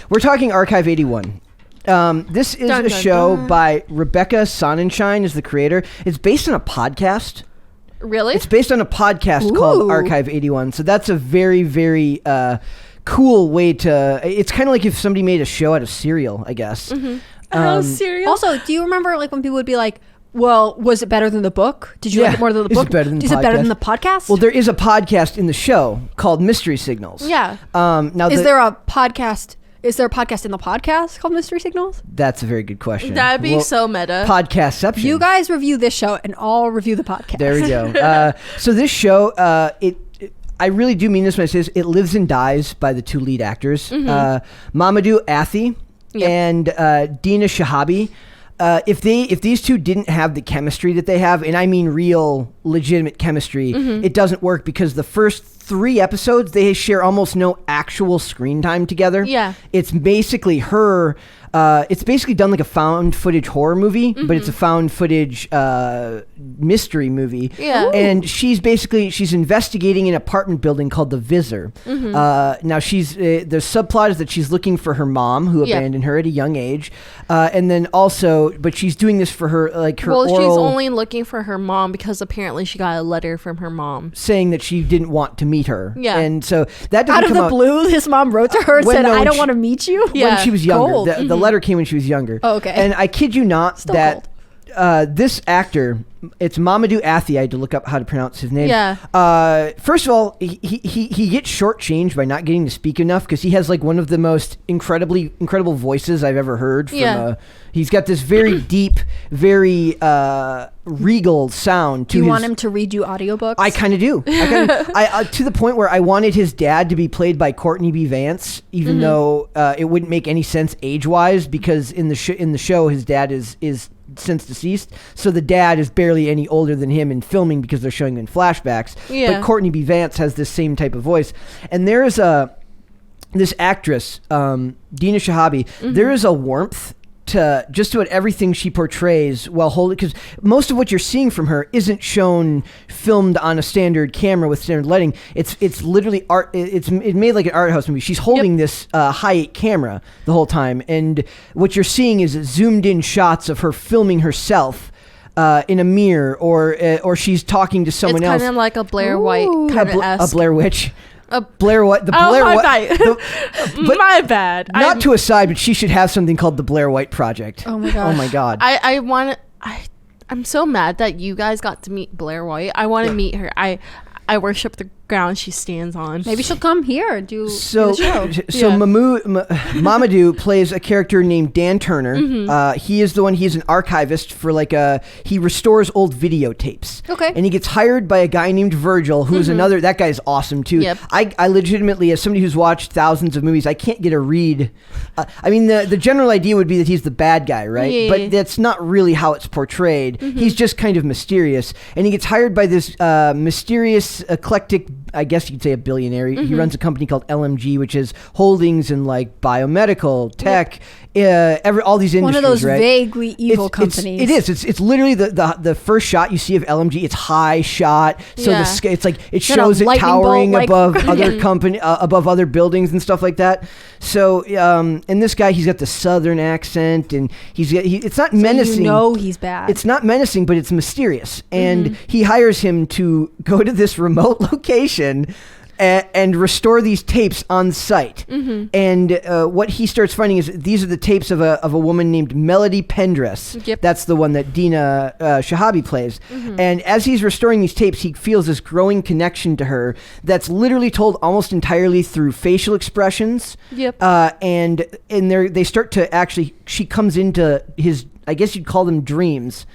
We're talking Archive 81. This is a show by Rebecca Sonnenschein is the creator. It's based on a podcast. Really? It's based on a podcast called Archive 81. So that's a very, very cool way to... It's kind of like if somebody made a show out of Serial, I guess. Serial? Also, do you remember like when people would be like, well, was it better than the book? Did you like it more than the book? Is it better than is it better than the podcast? Well, there is a podcast in the show called Mystery Signals. Yeah. Now is there a podcast... Is there a podcast in the podcast called Mystery Signals? That's a very good question. That'd be so meta. Podcastception. You guys review this show and I'll review the podcast. There we go. So this show, I really do mean this when I say this. It lives and dies by the two lead actors, Mamadou Athie and Dina Shahabi. If these two didn't have the chemistry that they have, and I mean real legitimate chemistry, it doesn't work because the first 3 episodes they share almost no actual screen time together. Yeah, it's basically her. It's basically done like a found footage horror movie, but it's a found footage mystery movie. Yeah. And she's investigating an apartment building called the Visor. Now the subplot is that she's looking for her mom who abandoned her at a young age. And then also, but she's doing this for her Well, she's only looking for her mom because apparently she got a letter from her mom saying that she didn't want to meet her. Yeah. And so that doesn't out of the blue, his mom wrote to her and said, I don't want to meet you. When she was younger. The letter came when she was younger. Oh, okay. And I kid you not this actor, it's Mamadou Athie. I had to look up how to pronounce his name. Yeah. First of all, he gets shortchanged by not getting to speak enough because he has like one of the most incredible voices I've ever heard. He's got this very deep, very regal sound. Do you want him to read you audiobooks? I kind of do. To the point where I wanted his dad to be played by Courtney B. Vance, even though it wouldn't make any sense age-wise because in the show his dad is since deceased, so the dad is barely any older than him in filming because they're showing him in flashbacks. But Courtney B. Vance has this same type of voice, and there is this actress, Dina Shahabi. There is a warmth to just about everything she portrays while holding, because most of what you're seeing from her isn't shown filmed on a standard camera with standard lighting. It's literally art. It's made like an art house movie. She's holding this high-8 camera the whole time, and what you're seeing is zoomed in shots of her filming herself in a mirror, or she's talking to someone else. It's kind of like a Blair White kind of a Blair Witch. Blair White. My bad. Not to aside, but she should have something called the Blair White Project. Oh my god. Oh my god. I'm so mad that you guys got to meet Blair White. I want to meet her. I worship the ground she stands on. Maybe she'll come here and do the show. So Mamadou plays a character named Dan Turner. He is the one. He's an archivist for he restores old videotapes. Okay. And he gets hired by a guy named Virgil, who's another. That guy's awesome too. Yep. I legitimately, as somebody who's watched thousands of movies, I can't get a read. I mean, the general idea would be that he's the bad guy, right? Yeah. But that's not really how it's portrayed. He's just kind of mysterious, and he gets hired by this mysterious, eclectic, I guess you could say a billionaire. He runs a company called LMG, which is holdings in like biomedical, tech, all these industries. One of those right? vaguely evil companies. It is. It's literally the first shot you see of LMG. It's high shot, so it's like it shows it towering above other above other buildings and stuff like that. So, and this guy, he's got the southern accent, and it's not menacing. He's bad. It's not menacing, but it's mysterious. And he hires him to go to this remote location and restore these tapes on site. And what he starts finding is these are the tapes of a woman named Melody Pendress. Yep. That's the one that Dina Shahabi plays. And as he's restoring these tapes, he feels this growing connection to her that's literally told almost entirely through facial expressions. Yep. And they start to actually, she comes into his, I guess you'd call them dreams,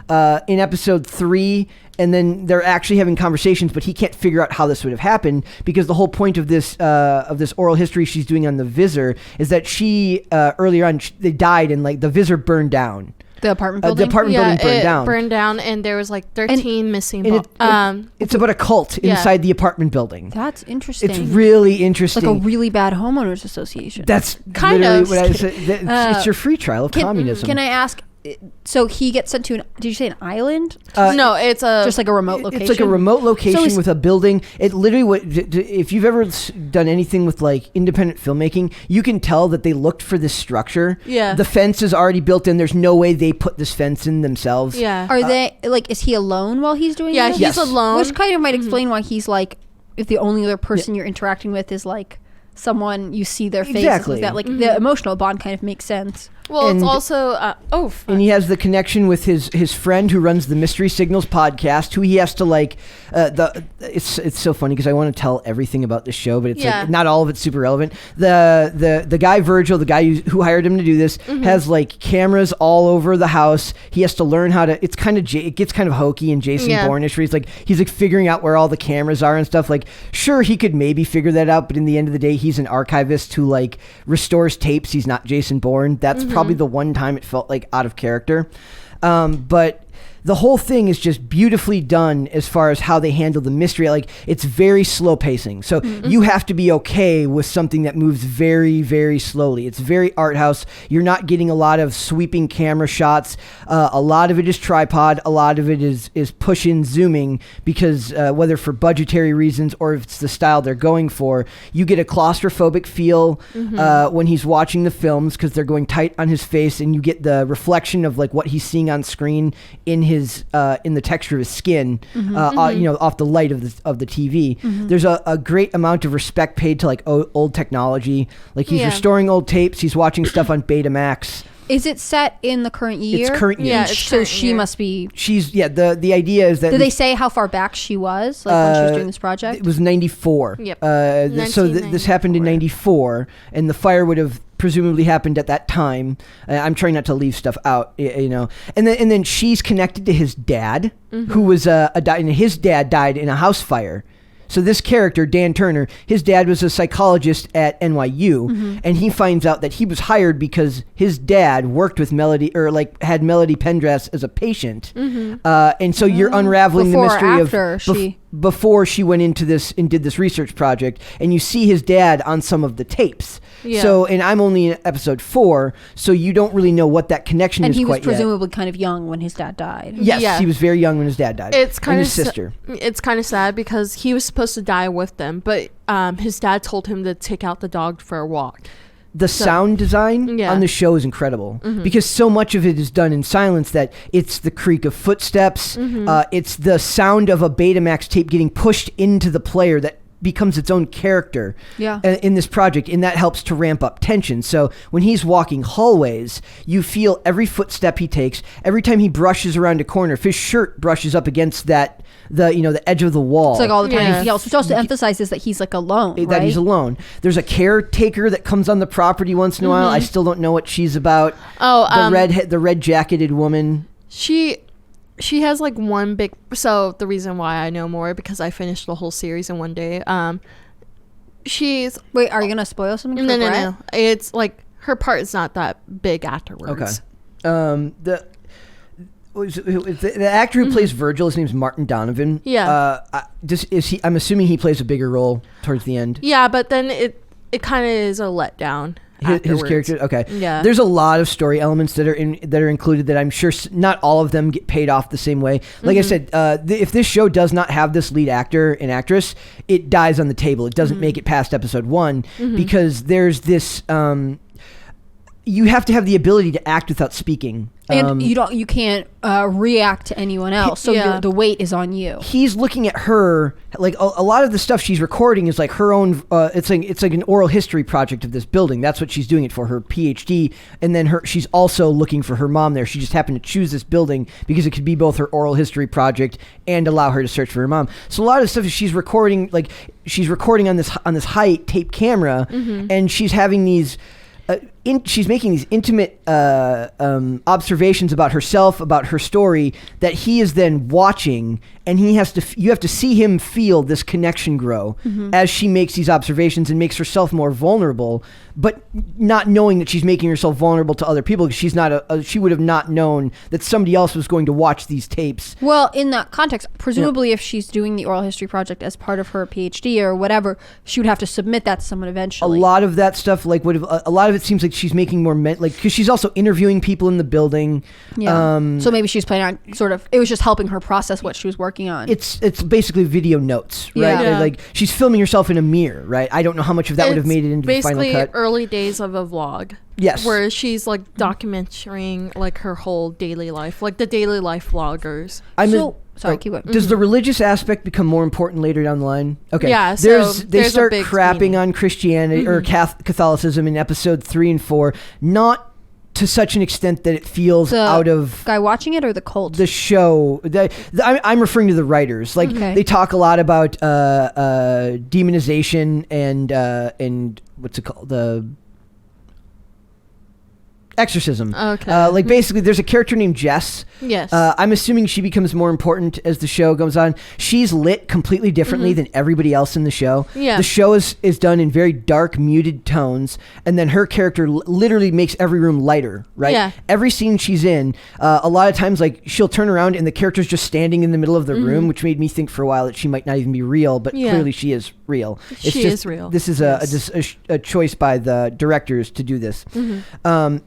in episode 3. And then they're actually having conversations, but he can't figure out how this would have happened because the whole point of this oral history she's doing on the Visor is that she earlier on they died and like the Visor burned down. The apartment building. The apartment building burned down. Burned down, and there was like 13 missing. It's about a cult inside the apartment building. That's interesting. It's really interesting. Like a really bad homeowners association. That's kind literally of what I said. It's your free trial of communism. Can I ask? so he gets sent to did you say an island? No, it's Just like a remote location. It's like a remote location it's- with a building. It literally, if you've ever done anything with like independent filmmaking, you can tell that they looked for this structure. Yeah. The fence is already built in. There's no way they put this fence in themselves. Yeah. Are they like? Is he alone while he's doing Yeah, this? he's Yes. alone. Which kind of might explain why he's like, if the only other person you're interacting with is like someone you see their face Exactly. like that, like the emotional bond kind of makes sense. Well, And- it's also And he has the connection with his friend who runs the Mystery Signals podcast, who he has to like. It's so funny because I want to tell everything about this show, but it's Yeah. like not all of it's super relevant. The guy Virgil, the guy who hired him to do this, has like cameras all over the house. He has to learn how to. It's kind of it gets kind of hokey and Jason Bourne-ish, where he's like figuring out where all the cameras are and stuff. Like, sure, he could maybe figure that out, but in the end of the day, he's an archivist who like restores tapes. He's not Jason Bourne. That's probably the one time it felt like out of character. But the whole thing is just beautifully done as far as how they handle the mystery. Like, it's very slow pacing. So you have to be okay with something that moves very, very slowly. It's very art house. You're not getting a lot of sweeping camera shots. A lot of it is tripod. A lot of it is push in zooming because whether for budgetary reasons or if it's the style they're going for, you get a claustrophobic feel when he's watching the films because they're going tight on his face, and you get the reflection of like what he's seeing on screen in his in the texture of his skin, off the light of the TV. There's a great amount of respect paid to like old technology. Like he's restoring old tapes. He's watching stuff on Betamax. Is it set in the current year? It's current year. Yeah, And it's so current she year. must be. The idea is that Did they say how far back she was, like when she was doing this project? It was 94. Yep. So this happened in 94, and the fire would have presumably happened at that time. I'm trying not to leave stuff out, And then she's connected to his dad, who was and his dad died in a house fire. So this character, Dan Turner, his dad was a psychologist at NYU, and he finds out that he was hired because his dad worked with Melody, or like had Melody Pendergrass as a patient. And so you're unraveling Before the or mystery after before she went into this and did this research project, and you see his dad on some of the tapes. Yeah. So, and I'm only in episode 4, so you don't really know what that connection and is he was quite yet. presumably kind of young when his dad died. Yes, Yeah. he was very young when his dad died. It's kind and of his sister. It's kind of sad because he was supposed to die with them, but his dad told him to take out the dog for a walk. The sound design Yeah. on the show is incredible because so much of it is done in silence that it's the creak of footsteps. It's the sound of a Betamax tape getting pushed into the player that becomes its own character in this project, and that helps to ramp up tension. So when he's walking hallways, you feel every footstep he takes. Every time he brushes around a corner, if his shirt brushes up against the edge of the wall, It's like all the time. Yeah. He also emphasizes that he's like alone, that right? he's alone. There's a caretaker that comes on the property once in a while. I still don't know what she's about. The red jacketed woman. She has like one big. So the reason why I know more because I finished the whole series in one day. She's Wait, are you gonna spoil something? For Brett? no. It's like her part is not that big afterwards. Okay. The actor who plays Virgil, his name's Martin Donovan. Yeah. I'm assuming he plays a bigger role towards the end. Yeah, but then it kind of is a letdown. His afterwards. character, okay. Yeah. There's a lot of story elements that are included that I'm sure not all of them get paid off the same way. Like I said, if this show does not have this lead actor and actress, it dies on the table. It doesn't make it past episode 1 because there's this. You have to have the ability to act without speaking. And you can't react to anyone else, so Yeah. the weight is on you. He's looking at her like a lot of the stuff she's recording is like her own. It's like an oral history project of this building. That's what she's doing it for, her PhD. And then she's also looking for her mom there. She just happened to choose this building because it could be both her oral history project and allow her to search for her mom. So a lot of the stuff she's recording, like she's recording on this high tape camera, and she's having these. She's making these intimate observations about herself, about her story, that he is then watching, and you have to see him feel this connection grow as she makes these observations and makes herself more vulnerable, but not knowing that she's making herself vulnerable to other people because she's not she would have not known that somebody else was going to watch these tapes. Well, in that context, presumably if she's doing the oral history project as part of her PhD or whatever, she would have to submit that to someone A eventually. lot of that stuff, a lot of it seems like like she's making more because she's also interviewing people in the building. Yeah. So maybe she's planning on sort of. It was just helping her process what she was working on. It's basically video notes, right? Yeah. Like she's filming herself in a mirror, right? I don't know how much of that would have made it into the final basically cut. early days of a vlog. Yes. Where she's like documenting like her whole daily life, like the daily life vloggers. Sorry, keep going. Does the religious aspect become more important later down the line? Okay. Yeah, they there's a start big crapping meaning. on Christianity or Catholicism in episode 3 and 4, not to such an extent that it feels out of guy watching it or the cult? the show. I'm referring to the writers. Like Okay. they talk a lot about demonization and what's it called? The exorcism. Okay. Like basically there's a character named Jess. Yes. I'm assuming she becomes more important as the show goes on. She's lit completely differently than everybody else in the show. Yeah. The show is done in very dark, muted tones, and then her character literally makes every room lighter, right? Yeah. Every scene she's in, a lot of times, like, she'll turn around and the character's just standing in the middle of the room, which made me think for a while that she might not even be real, but Yeah. clearly she is real. She is real. This is Yes. a choice by the directors to do this.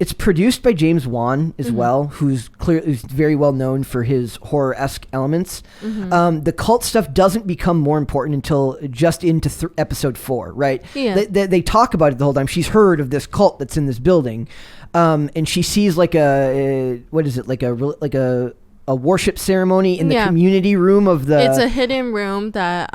It's produced by James Wan as well, who's very well known for his horror-esque elements. The cult stuff doesn't become more important until just into episode 4, right? Yeah. They talk about it the whole time. She's heard of this cult that's in this building, and she sees like a worship ceremony in the Yeah. community room of the. It's a hidden room that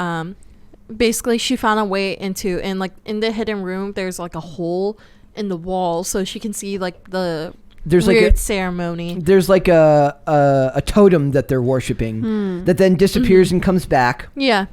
basically she found a way into, and like in the hidden room there's like a hole in the wall so she can see like the There's weird like a ceremony. there's like a totem that they're worshiping that then disappears and comes back. Yeah.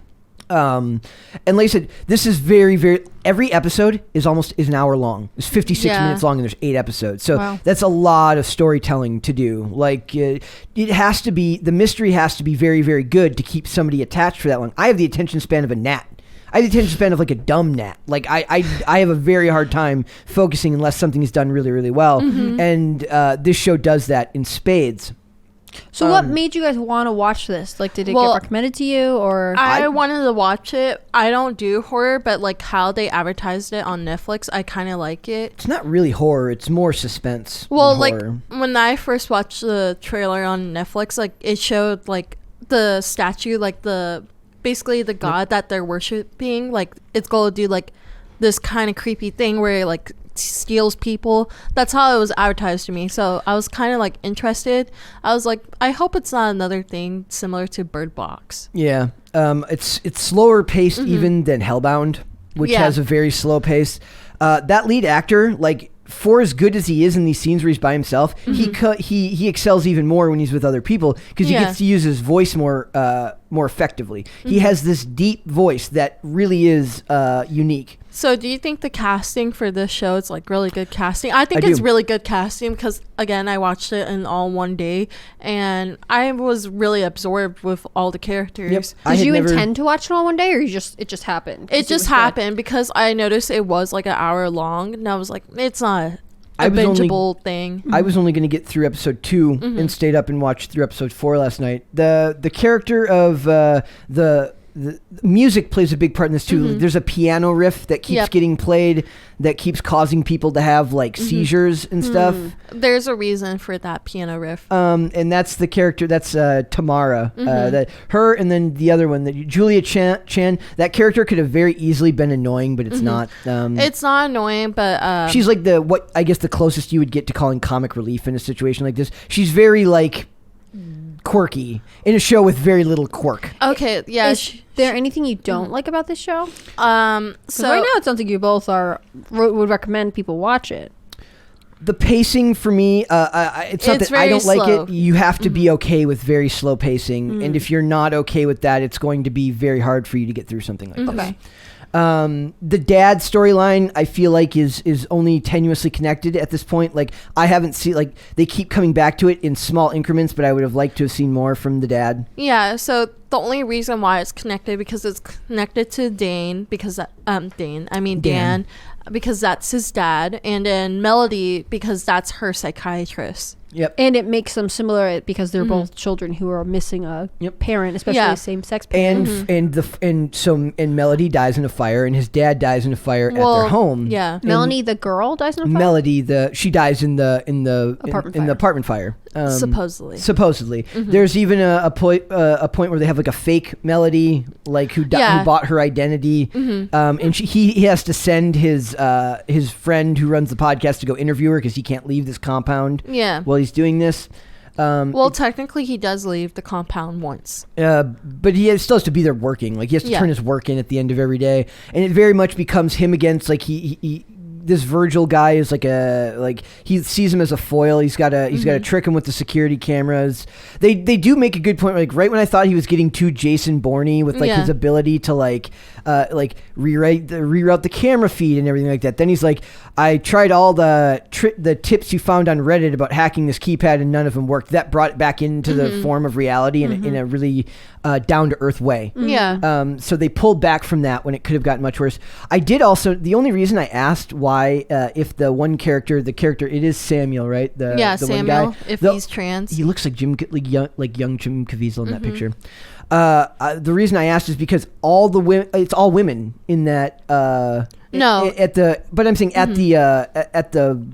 And like I said, this is very, very. Every episode is an hour long. It's 56 Yeah. minutes long, and there's 8 episodes. So Wow. that's a lot of storytelling to do. Like it has to be, the mystery has to be very, very good to keep somebody attached for that long. I have the attention span of a gnat. I have the attention span of like a dumb gnat. Like I have a very hard time focusing unless something is done really, really well. And this show does that in spades. So what made you guys want to watch this? Like, did it Well, get recommended to you, or I wanted to watch it. I don't do horror, but like how they advertised it on Netflix, I kind of like it. It's not really horror. It's more suspense. Well, than like horror. when I first watched the trailer on Netflix, like it showed like the statue, like basically the god that they're worshiping, like it's going to do like this kind of creepy thing where it like steals people. That's how it was advertised to me. So I was kind of like interested. I was like, I hope it's not another thing similar to Bird Box. Yeah, it's slower paced even than Hellbound, which Yeah. has a very slow pace. That lead actor, like for as good as he is in these scenes where he's by himself, he excels even more when he's with other people because he Yeah. gets to use his voice more effectively. He has this deep voice that really is unique. So do you think the casting for this show is like really good casting? I think I it's do. really good casting because again, I watched it in all one day and I was really absorbed with all the characters. I did had you never- intend to watch it all one day, or it just happened? 'Cause It just was good? happened because I noticed it was like an hour long and I was like, it's not I a was only- bingeable thing. I was only going to get through episode 2 and stayed up and watched through episode 4 last night. The character of the music plays a big part in this too. There's a piano riff that keeps Yep. getting played that keeps causing people to have like seizures and stuff. There's a reason for that piano riff. And that's the character. That's Tamara. That her and then the other one, that Julia Chan. That character could have very easily been annoying, but it's not. It's not annoying, but She's like the closest you would get to calling comic relief in a situation like this. She's very like quirky in a show with very little quirk. okay, yeah. Is there anything you don't like about this show? So So right now, it sounds like you both would recommend people watch it. The pacing for me, it's not It's that I very don't like slow. it. You have to be okay with very slow pacing, and if you're not okay with that, it's going to be very hard for you to get through something like this. Okay. The dad storyline I feel like is only tenuously connected at this point. Like I haven't seen, they keep coming back to it in small increments, but I would have liked to have seen more from the dad. yeah, so the only reason why it's connected because it's connected to Dan because Dan because that's his dad, and then Melody because that's her psychiatrist. Yep. And it makes them similar because they're both children who are missing a parent, especially a same-sex parent. And Melody dies in a fire, and his dad dies in a fire at their home. Yeah. Melanie, the girl, dies in a fire? Melody, she dies in the apartment fire. Supposedly. There's even a point where they have like a fake Melody, like who bought her identity, and he has to send his friend who runs the podcast to go interview her because he can't leave this compound. Yeah. While he's doing this. Well, technically, he does leave the compound once. But still has to be there working. Like, he has to turn his work in at the end of every day. And it very much becomes him against, like, this Virgil guy is he sees him as a foil. He's got to trick him with the security cameras. They do make a good point. Like, right when I thought he was getting too Jason Bourne with his ability to reroute the camera feed and everything like that. Then he's like, I tried all the tips you found on Reddit about hacking this keypad and none of them worked. That brought it back into the form of reality in a really down to earth way. Yeah. So they pulled back from that when it could have gotten much worse. I did also. The only reason I asked why, if the character, it is Samuel, right? The Samuel. One guy, if he's trans, he looks like young Jim Caviezel in that picture. The reason I asked is because all the women, it's all women in that. But I'm saying at the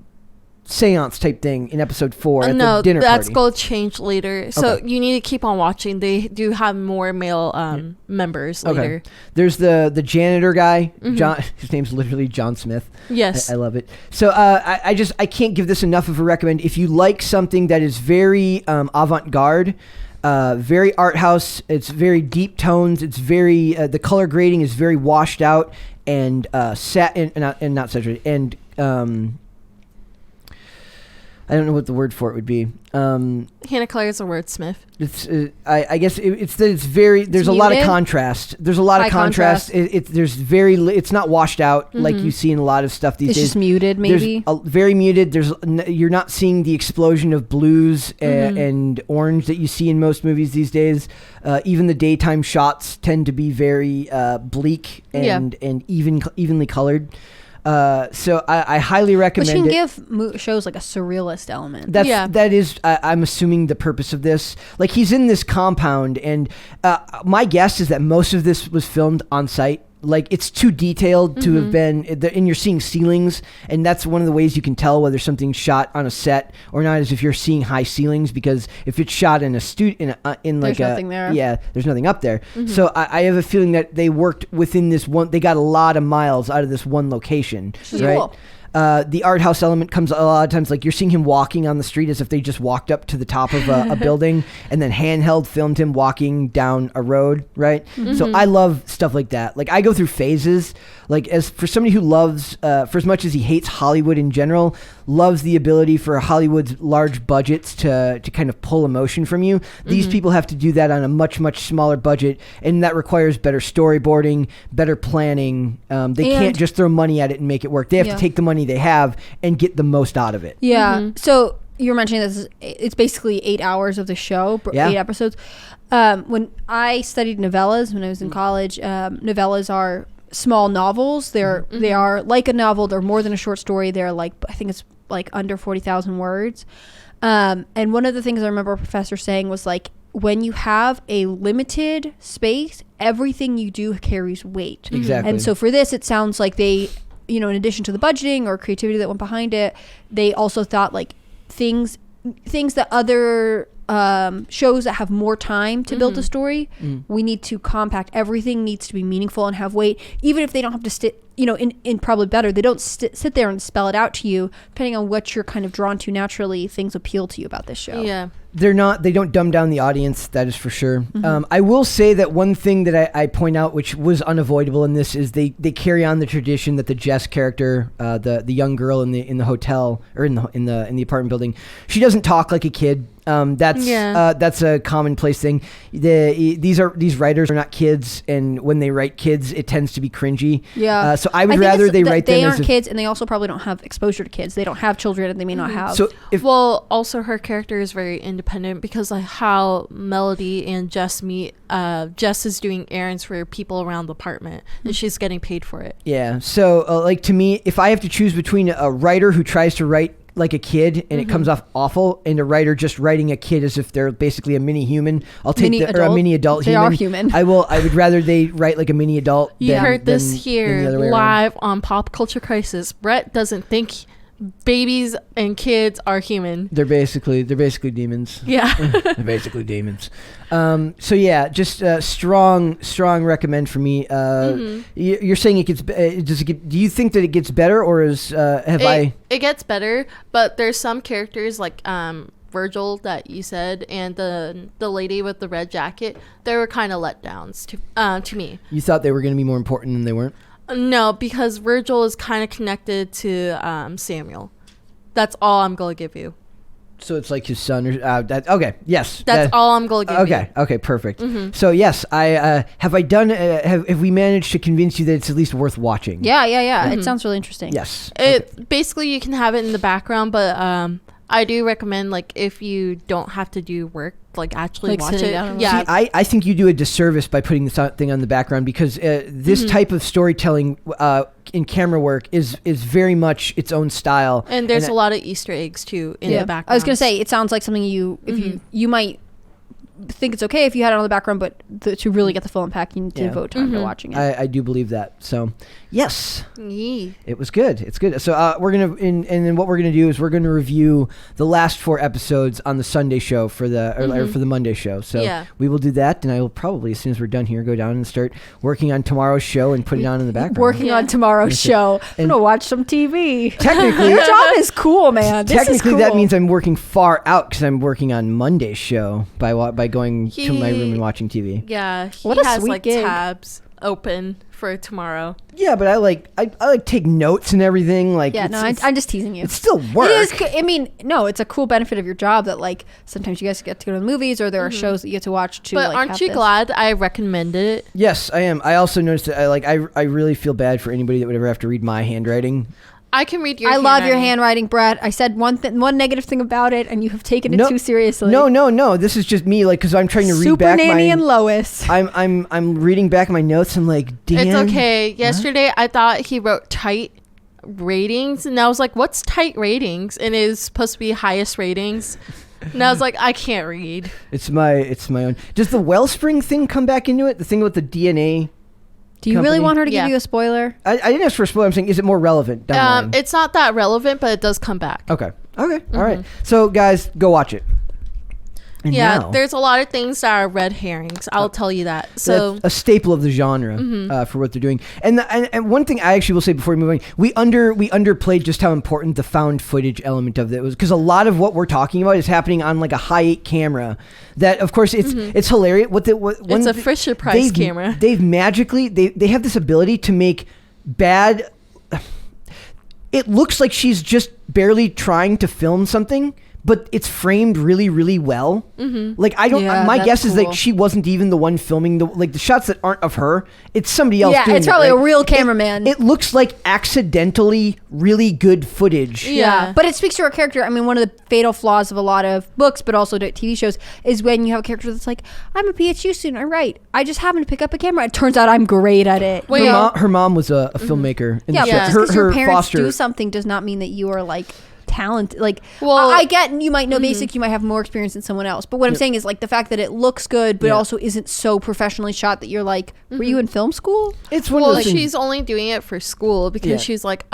seance type thing in episode 4 at the dinner that's party. going to change later. So you need to keep on watching. They do have more male members later. There's the janitor guy. John. His name's literally John Smith. Yes, I love it. So I can't give this enough of a recommend. If you like something that is very avant-garde. Very art house. It's very deep tones. It's very the color grading is very washed out and not saturated and I don't know what the word for it would be. Hannah Claire is a wordsmith. It's I guess it's that it's very there's a lot of contrast. There's a lot of contrast. It's not washed out like you see in a lot of stuff these days. It's just muted, maybe. Very muted. You're not seeing the explosion of blues and orange that you see in most movies these days. Even the daytime shots tend to be very bleak and evenly colored. So I highly recommend it. Which can give shows like a surrealist element. That is, I'm assuming, the purpose of this. Like, he's in this compound, and my guess is that most of this was filmed on site. Like, it's too detailed to have been, and you're seeing ceilings, and that's one of the ways you can tell whether something's shot on a set or not is if you're seeing high ceilings, because if it's shot in a studio, there's nothing there. Yeah, there's nothing up there. So I have a feeling that they worked within this one. They got a lot of miles out of this one location, right? Cool. The art house element comes a lot of times, like you're seeing him walking on the street as if they just walked up to the top of a building and then handheld filmed him walking down a road, right? So I love stuff like that. Like, I go through phases. Like, as for somebody who loves, for as much as he hates Hollywood in general, loves the ability for Hollywood's large budgets to kind of pull emotion from you. These people have to do that on a much, much smaller budget, and that requires better storyboarding, better planning. They can't just throw money at it and make it work. They have to take the money they have and get the most out of it. Yeah. So you're mentioning this, it's basically 8 hours of the show, 8 episodes. When I studied novellas when I was in college, novellas are small novels. They are like a novel. They're more than a short story. They're like, I think it's like under 40,000 words. And one of the things I remember a professor saying was like, when you have a limited space, everything you do carries weight. Exactly. And so for this, it sounds like they, in addition to the budgeting or creativity that went behind it, they also thought like things that other shows that have more time to build a story, we need to compact. Everything needs to be meaningful and have weight, even if they don't have to sit, in probably better, they don't sit there and spell it out to you. Depending on what you're kind of drawn to naturally, things appeal to you about this show. Yeah. They don't dumb down the audience, that is for sure. I will say that one thing that I point out, which was unavoidable in this, is they carry on the tradition that the Jess character, the young girl in the hotel or in the apartment building, she doesn't talk like a kid. That's a commonplace thing. These writers are not kids, and when they write kids, it tends to be cringy. Yeah. So I would rather they write them they as aren't kids, and they also probably don't have exposure to kids. They don't have children, and they may not have. So also her character is very independent. independent because of how Melody and Jess meet. Jess is doing errands for people around the apartment, and she's getting paid for it. Yeah. So, like, to me, if I have to choose between a writer who tries to write like a kid and it comes off awful, and a writer just writing a kid as if they're basically a mini human, I'll take or a mini adult they human. Are human. I would rather they write like a mini adult. You heard this than here the other way around. live on Pop Culture Crisis. Brett doesn't think babies and kids are human. They're basically demons. Yeah. They're basically demons. So yeah, just strong recommend for me. You're saying it gets. Does it get? Do you think that it gets better, or is It gets better, but there's some characters like Virgil that you said, and the lady with the red jacket. They were kind of letdowns to me. You thought they were going to be more important than they weren't? No, because Virgil is kind of connected to Samuel. That's all I'm gonna give you. So it's like his son, or okay, yes. That's all I'm gonna give you. Okay, perfect. So yes, I have we managed to convince you that it's at least worth watching? Yeah. It sounds really interesting. Yes. Basically you can have it in the background, but I do recommend, like, if you don't have to do work, like, actually Like watch sitting it. down Yeah. See, I think you do a disservice by putting this thing on the background, because this type of storytelling in camera work is very much its own style. And there's a lot of Easter eggs too in the background. I was gonna say, it sounds like something you might think it's okay if you had it on the background, but to really get the full impact, you need to devote time to watching it. I do believe that. So yes, Yee. it was good. It's good. So we're gonna and then what we're gonna do is we're gonna review the last 4 episodes on the Sunday show for the or for the Monday show. So we will do that, and I will probably, as soon as we're done here, go down and start working on tomorrow's show and put it on in the background. Working on tomorrow's show. I'm gonna watch some TV. Technically, your job is cool, man. This technically, is cool. that means I'm working far out because I'm working on Monday's show by going to my room and watching TV. Yeah, he What a has sweet like gig. tabs open for tomorrow. Yeah, but I like take notes and everything. Like, Yeah, I'm just teasing you. it's still work. It is. I mean, no, it's a cool benefit of your job that, like, sometimes you guys get to go to the movies, or there are shows that you get to watch too. But like, aren't have you this. glad I recommended it? Yes, I am. I also noticed that I really feel bad for anybody that would ever have to read my handwriting. I can read your I love your handwriting. handwriting, Brett. I said one negative thing about it, and you have taken it too seriously. No. This is just me, like, because I'm trying to read Super back Nanny my. and Lois. I'm reading back my notes. I'm like, Dan. It's okay. Yesterday I thought he wrote tight ratings, and I was like, what's tight ratings? And it was supposed to be highest ratings. And I was like, I can't read. It's my own. Does the Wellspring thing come back into it? The thing with the DNA. Do you really company? want her to Yeah. give you a spoiler? I didn't ask for a spoiler. I'm saying, is it more relevant down the line? It's not that relevant, but it does come back. Okay. All right. So, guys, go watch it. And Yeah, now, there's a lot of things that are red herrings. I'll tell you that. So that's a staple of the genre for what they're doing. And one thing I actually will say before we move on, we underplayed just how important the found footage element of it was, because a lot of what we're talking about is happening on like a high-8 camera. That, of course, it's hilarious. it's a Fisher Price camera. They've magically they have this ability to make bad. It looks like she's just barely trying to film something, but it's framed really, really well. Like, I don't. Yeah, my that's guess is cool. that she wasn't even the one filming the shots that aren't of her. It's somebody else. Yeah, doing it's it, probably right? a real cameraman. It looks like accidentally really good footage. Yeah. But it speaks to her character. I mean, one of the fatal flaws of a lot of books, but also TV shows, is when you have a character that's like, I'm a PhD student, I write. I just happen to pick up a camera. It turns out I'm great at it. Wait, Her mom was a filmmaker. In Yeah, the but show. just because your parents foster. do something does not mean that you are, like, talent. Like, Well, I get you might know basic, you might have more experience than someone else, but what I'm saying is, like, the fact that it looks good but Yeah. also isn't so professionally shot that you're like, were you in film school? It's one well, of those things. she's only doing it for school because Yeah. she's like,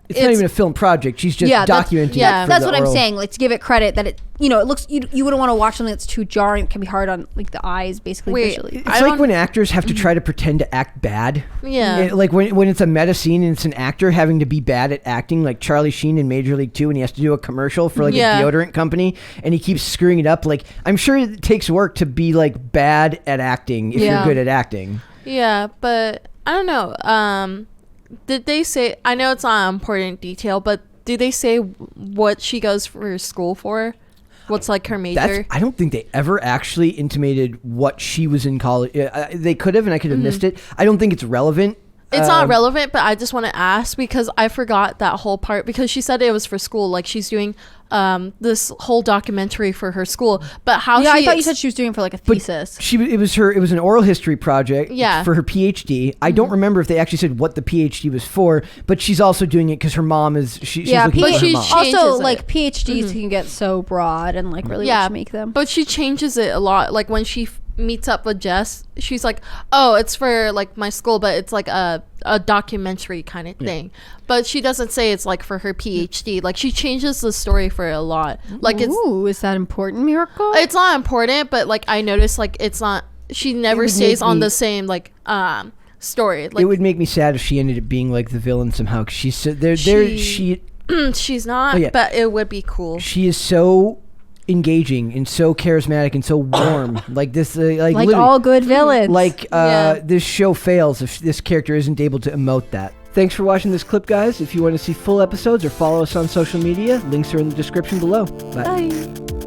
It's not even a film project. She's just documenting. yeah, it for that's the what I'm oral- saying. Like, to give it credit that it, it looks, you wouldn't want to watch something that's too jarring. It can be hard on, like, the eyes, basically, Wait, visually. It's I like don't- when actors have to try to pretend to act bad. Yeah. Like when it's a meta scene and it's an actor having to be bad at acting, like Charlie Sheen in Major League 2, and he has to do a commercial for like Yeah. a deodorant company, and he keeps screwing it up. Like, I'm sure it takes work to be like bad at acting if you're Yeah. good at acting. Yeah, but I don't know. Did they say? I know it's not an important detail, but do they say what she goes for school for? What's like her major? I don't think they ever actually intimated what she was in college. They could have, and I could have missed it. I don't think it's relevant. It's not relevant, but I just want to ask because I forgot that whole part because she said it was for school. Like she's doing this whole documentary for her school. But how? Yeah, I thought you said she was doing it for like a thesis. It was an oral history project. Yeah. For her PhD. I don't remember if they actually said what the PhD was for, but she's also doing it because her mom is. She's looking for her mom. Also, like PhDs can get so broad and like really what you make them. But she changes it a lot. Like when she meets up with Jess, she's like, oh, it's for like my school, but it's like a documentary kind of thing. But she doesn't say it's like for her PhD. Like she changes the story for a lot. Like is that important, Miracle? It's not important, but like I noticed like it's not, she never stays on the same like story. Like, it would make me sad if she ended up being like the villain somehow, because she's so she's not, but it would be cool. She is so engaging and so charismatic and so warm. Like this, like all good villains. Like this show fails if this character isn't able to emote that. Thanks for watching this clip, guys. If you want to see full episodes or follow us on social media, links are in the description below. Bye.